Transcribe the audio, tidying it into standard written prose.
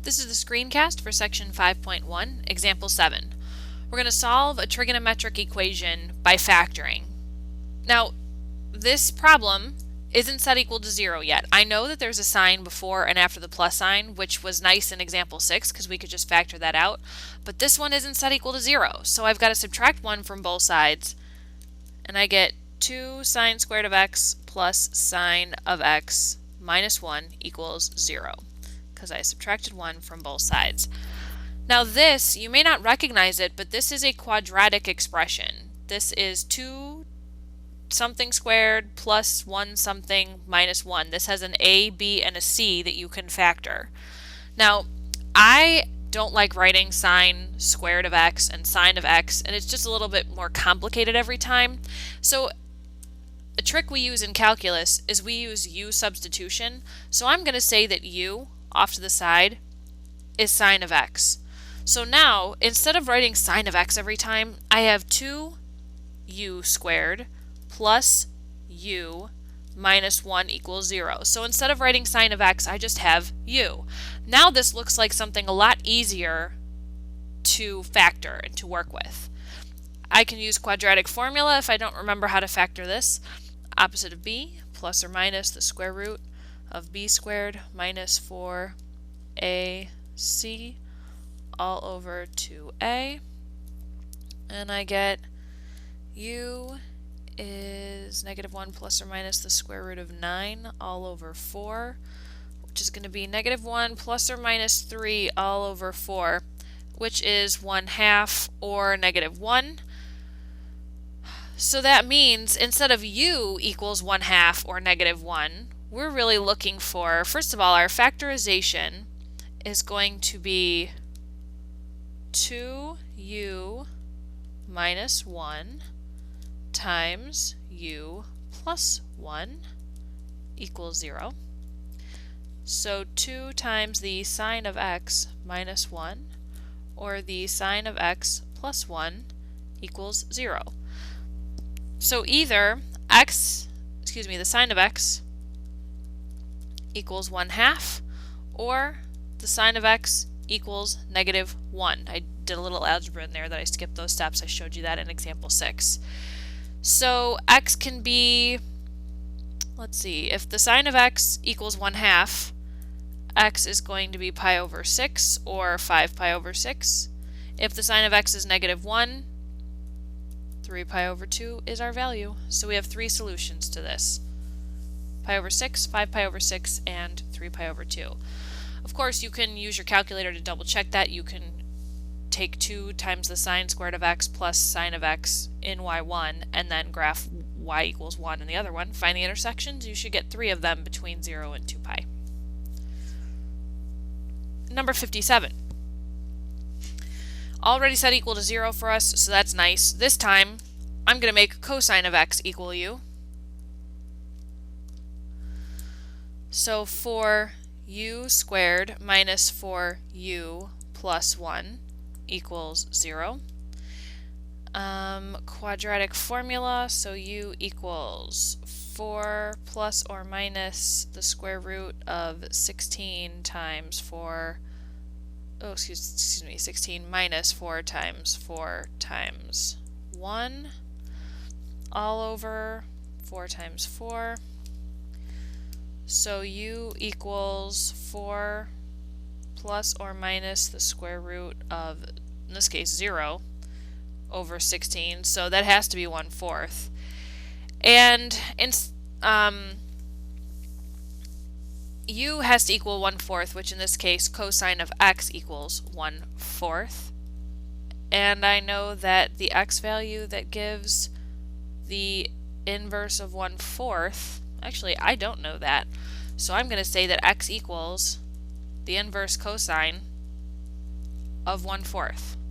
This is the screencast for section 5.1, example 7. We're going to solve a trigonometric equation by factoring. Now, this problem isn't set equal to 0 yet. I know that there's a sign before and after the plus sign, which was nice in example 6 because we could just factor that out, but this one isn't set equal to 0, so I've got to subtract 1 from both sides, and I get 2 sine squared of x plus sine of x minus 1 equals 0, because I subtracted 1 from both sides. Now this, you may not recognize it, but this is a quadratic expression. This is 2 something squared plus 1 something minus 1. This has an a, b, and a c that you can factor. Now, I don't like writing sine squared of x and sine of x, and it's just a little bit more complicated every time. So a trick we use in calculus is we use u substitution. So I'm going to say that u, off to the side, is sine of x. So now, instead of writing sine of x every time, I have 2u squared plus u minus 1 equals 0. So instead of writing sine of x, I just have u. Now this looks like something a lot easier to factor and to work with. I can use quadratic formula if I don't remember how to factor this. Opposite of b, plus or minus the square root of b squared minus 4ac all over 2a. And I get u is negative 1 plus or minus the square root of 9 all over 4, which is going to be negative 1 plus or minus 3 all over 4, which is 1/2 or negative 1. So that means instead of u equals 1/2 or negative 1, we're really looking for, first of all, our factorization is going to be 2u minus 1 times u plus 1 equals 0. So 2 times the sine of x minus 1, or the sine of x plus 1 equals 0. So either the sine of x equals 1/2, or the sine of x equals negative 1. I did a little algebra in there that I skipped those steps. I showed you that in example 6. So x can be, let's see, if the sine of x equals 1/2, x is going to be pi over 6 or 5 pi over 6. If the sine of x is negative 1, 3 pi over 2 is our value. So we have 3 solutions to this. Pi over 6, 5 pi over 6, and 3 pi over 2. Of course, you can use your calculator to double check that. You can take 2 times the sine squared of x plus sine of x in y1 and then graph y equals 1 in the other one. Find the intersections. You should get 3 of them between 0 and 2 pi. Number 57. Already set equal to 0 for us, so that's nice. This time, I'm going to make cosine of x equal u. So for u squared minus 4u plus 1 equals 0. Quadratic formula, so u equals 4 plus or minus the square root of 16 times 4, 16 minus 4 times 4 times 1 all over 4 times 4. So u equals 4 plus or minus the square root of, in this case, 0 over 16. So that has to be 1/4. And u has to equal 1/4, which in this case cosine of x equals 1/4. And I know that the x value that gives the inverse of 1/4, actually I don't know that, so I'm going to say that x equals the inverse cosine of 1/4.